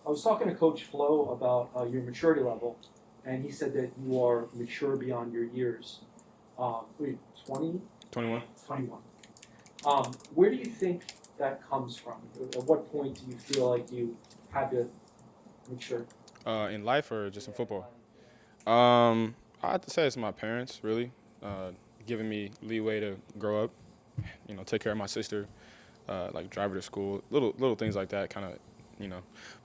I was talking to Coach Flo about your maturity level, and he said that you are mature beyond your years. Wait, 20? 21. 21. Where do you think that comes from? At what point do you feel like you had to mature? In life or just in football? I have to say it's my parents, really, uh, giving me leeway to grow up, take care of my sister, like drive her to school, little things like that kind of,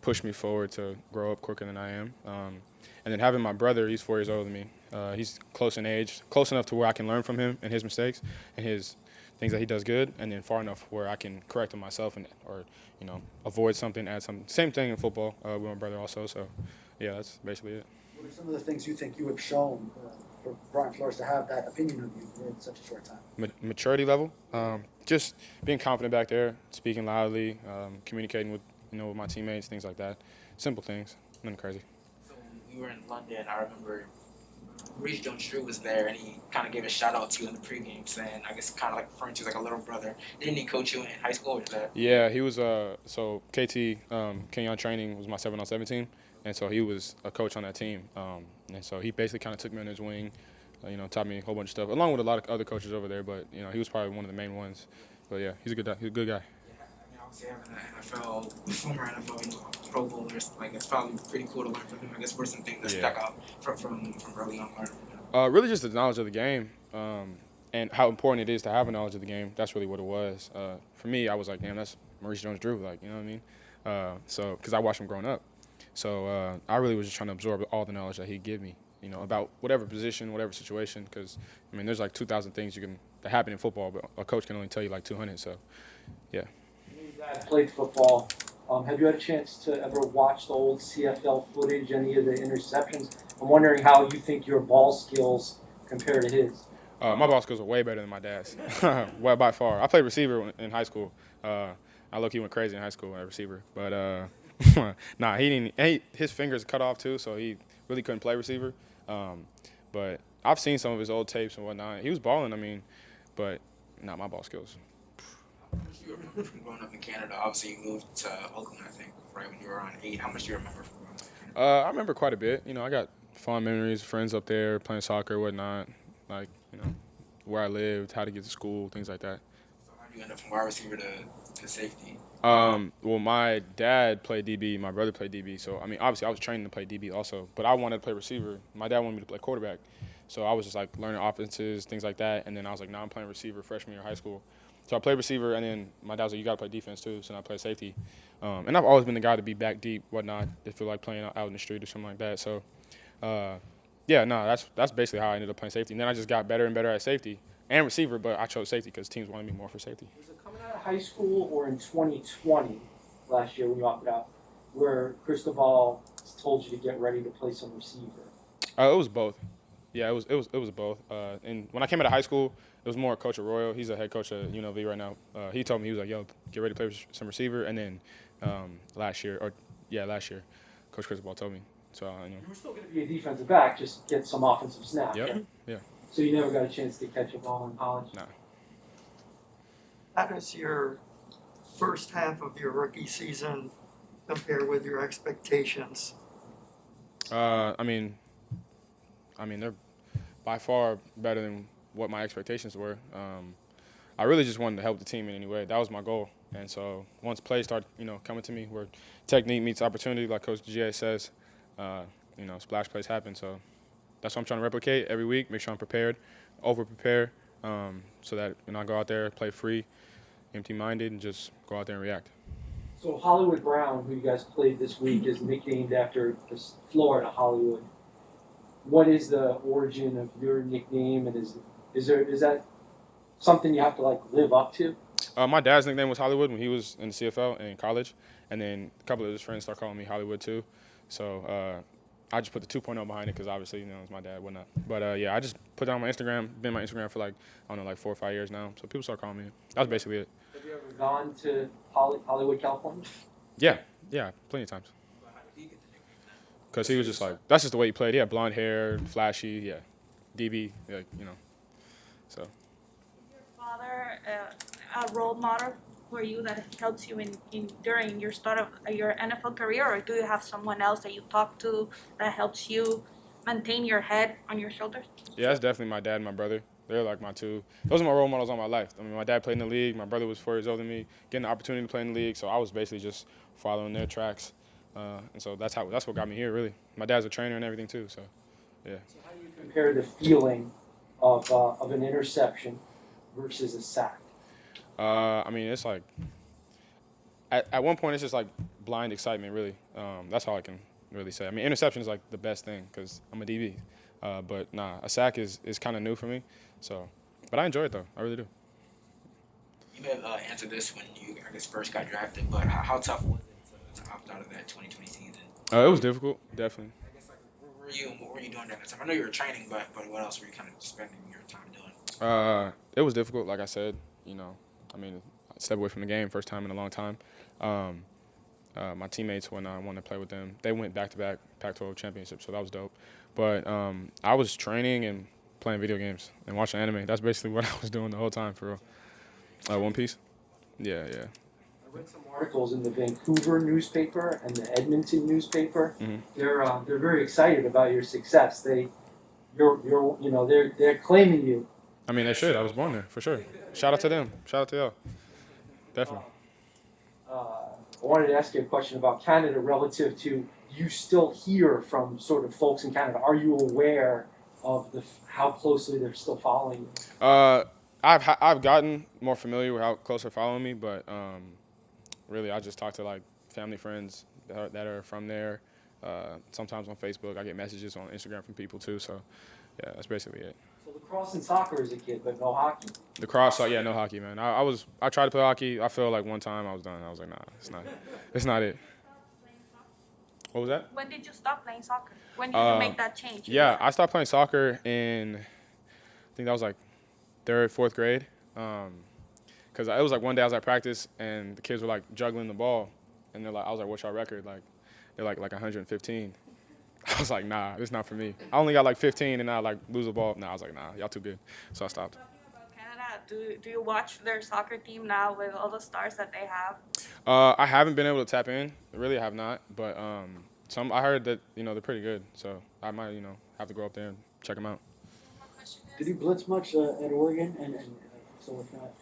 push me forward to grow up quicker than I am. And then having my brother, he's 4 years older than me. He's close in age, close enough to where I can learn from him and his mistakes and his things that he does good, and then far enough where I can correct them myself or avoid something, add something. Same thing in football with my brother also. So yeah, that's basically it. What are some of the things you think you have shown for Brian Flores to have that opinion of you in such a short time? Maturity level, just being confident back there, speaking loudly, communicating with my teammates, things like that. Simple things, nothing crazy. So when we were in London, I remember Maurice Jones-Drew was there, and he kind of gave a shout out to you in the pregame, saying, I guess, kind of like referring to you as like a little brother. Didn't he coach you in high school, or is that? Yeah, he was. So KT Kenyon Training was my 7-on-7 team, and so he was a coach on that team. And so he basically kind of took me under his wing, taught me a whole bunch of stuff, along with a lot of other coaches over there. But he was probably one of the main ones. But yeah, he's a good guy. Yeah, I mean, obviously having an former NFL, Pro Bowlers, like it's probably pretty cool to learn from him. I guess what are some things that stuck out from early on learning from him? Really, just the knowledge of the game, and how important it is to have a knowledge of the game. That's really what it was. For me, I was like, damn, that's Maurice Jones-Drew, like, you know what I mean? So, because I watched him growing up. So I really was just trying to absorb all the knowledge that he'd give me, about whatever position, whatever situation. Because, I mean, there's like 2,000 things that happen in football, but a coach can only tell you like 200. So, yeah. Your dad played football. Have you had a chance to ever watch the old CFL footage, any of the interceptions? I'm wondering how you think your ball skills compare to his. My ball skills are way better than my dad's, well, by far. I played receiver in high school. I look, he went crazy in high school at receiver, but nah, he didn't. His fingers cut off too, so he really couldn't play receiver. But I've seen some of his old tapes and whatnot. He was balling, I mean, but not my ball skills. How much do you remember from growing up in Canada? Obviously, you moved to Oakland, I think, right when you were around 8. How much do you remember from growing up in Canada? I remember quite a bit. I got fond memories, friends up there playing soccer, whatnot. Like, where I lived, how to get to school, things like that. So how did you end up from wide receiver to safety? Well, my dad played DB, my brother played DB. So, I mean, obviously I was training to play DB also, but I wanted to play receiver. My dad wanted me to play quarterback. So I was just like learning offenses, things like that. And then I was like, I'm playing receiver freshman year of high school. So I played receiver, and then my dad was like, you got to play defense too. So I played safety. And I've always been the guy to be back deep, whatnot, if feel like playing out in the street or something like that. So, yeah, no, that's basically how I ended up playing safety. And then I just got better and better at safety and receiver, but I chose safety because teams wanted me more for safety. Was it coming out of high school or in 2020, last year when you opted out, where Cristobal told you to get ready to play some receiver? It was both. Yeah, it was both. And when I came out of high school, it was more Coach Arroyo. He's a head coach at UNLV right now. He told me, he was like, yo, get ready to play some receiver. And then last year, Coach Cristobal told me. So, You were still going to be a defensive back, just get some offensive snaps. Yep. Yeah. So you never got a chance to catch a ball in college? No. How does your first half of your rookie season compare with your expectations? I mean, they're by far better than what my expectations were. I really just wanted to help the team in any way. That was my goal. And so once plays start, coming to me where technique meets opportunity, like Coach G.A. says, splash plays happen. So that's what I'm trying to replicate every week, make sure I'm prepared, over-prepare, so that I go out there, play free, empty-minded, and just go out there and react. So Hollywood Brown, who you guys played this week, is nicknamed after this Florida Hollywood. What is the origin of your nickname, and is that something you have to live up to? My dad's nickname was Hollywood when he was in the CFL and in college, and then a couple of his friends started calling me Hollywood too. So I just put the 2.0 behind it because obviously it's my dad, whatnot. But yeah, I just put it on my Instagram. Been on my Instagram for 4 or 5 years now. So people start calling me. That's basically it. Have you ever gone to Hollywood, California? Yeah, plenty of times. Because he was just like, that's just the way he played. He had blonde hair, flashy, yeah, DB, so. Your father a role model for you that helps you in during your start of your NFL career, or do you have someone else that you talk to that helps you maintain your head on your shoulders? Yeah, that's definitely my dad and my brother. They're like my two. Those are my role models all my life. I mean, my dad played in the league. My brother was 4 years older than me, getting the opportunity to play in the league. So I was basically just following their tracks, and so that's what got me here. Really, my dad's a trainer and everything too. So, yeah. So how do you compare the feeling of an interception versus a sack? I mean, it's like at one point it's just like blind excitement. Really, that's all I can really say. I mean, interception is like the best thing because I'm a DB. But nah, a sack is kind of new for me. So, but I enjoy it though. I really do. You may have answered this when you, I guess, first got drafted, but how tough was it to opt out of that 2020 season? It was difficult, definitely. I guess, like, where were you and what were you doing during that time? I know you were training, but what else were you kind of spending your time doing? It was difficult, like I said. I mean, I stepped away from the game first time in a long time. My teammates, when I wanted to play with them, they went back-to-back Pac-12 championships, so that was dope. But I was training and playing video games and watching anime. That's basically what I was doing the whole time, for real. One Piece? Yeah. I read some articles in the Vancouver newspaper and the Edmonton newspaper. Mm-hmm. They're very excited about your success. They're claiming you. I mean, they should. I was born there, for sure. Shout out to them. Shout out to y'all. Definitely. I wanted to ask you a question about Canada relative to you still hear from sort of folks in Canada. Are you aware of how closely they're still following you? I've gotten more familiar with how close they're following me, but really I just talk to like family, friends that are from there. Sometimes on Facebook, I get messages on Instagram from people too. So yeah, that's basically it. So lacrosse and soccer as a kid, but no hockey. Lacrosse, no hockey, man. I tried to play hockey. I feel like one time I was done. I was like, nah, it's not it. What was that? When did you stop playing soccer? When did you make that change? Yeah, I stopped playing soccer in, I think that was like 3rd, 4th grade. Because it was like one day I was at practice and the kids were like juggling the ball, and I was like, what's your record? Like, they're like 115. I was like, nah, this is not for me. I only got like 15 and I like lose the ball. Nah, I was like, nah, y'all too good. So I stopped. Talking about Canada, do you watch their soccer team now with all the stars that they have? I haven't been able to tap in. Really, I have not. But I heard that they're pretty good. So I might have to go up there and check them out. Did you blitz much at Oregon? And so if not,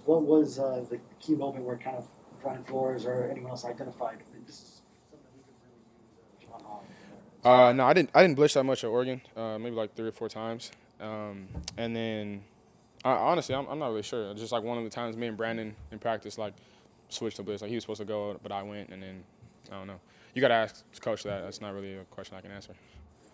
what was the key moment where kind of Brian Flores or anyone else identified? I mean, this is something we could really use Jevon Holland. No, I didn't blitz that much at Oregon. Maybe like 3 or 4 times. And then, honestly, I'm not really sure. Just like one of the times, me and Brandon in practice like switched to blitz. Like he was supposed to go, but I went, and then I don't know. You got to ask coach that. That's not really a question I can answer.